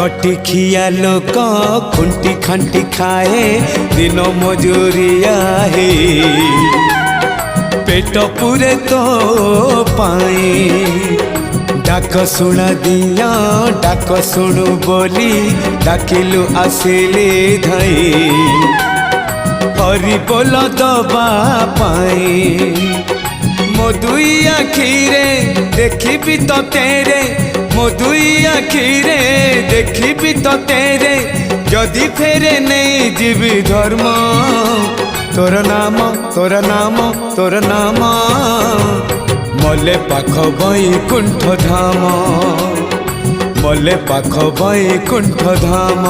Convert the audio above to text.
खटिखिया लोक खुंटी खांटी खाए दिन मजूरिया है पेट पूरे तो पाए डाक शुणा दिया डाक शुणु बोली डाकिलु आसिले धई हरि बोल दबा पाए मो दुई आखिरे देखी तो तेरे मो दुई आखिरे देखी तो तेरे जदि फेरे नहीं जीवी धर्म तोर नाम तोर नाम तोर नाम मले पाख बैकुंठ धाम मले पाख बैकुंठ धाम।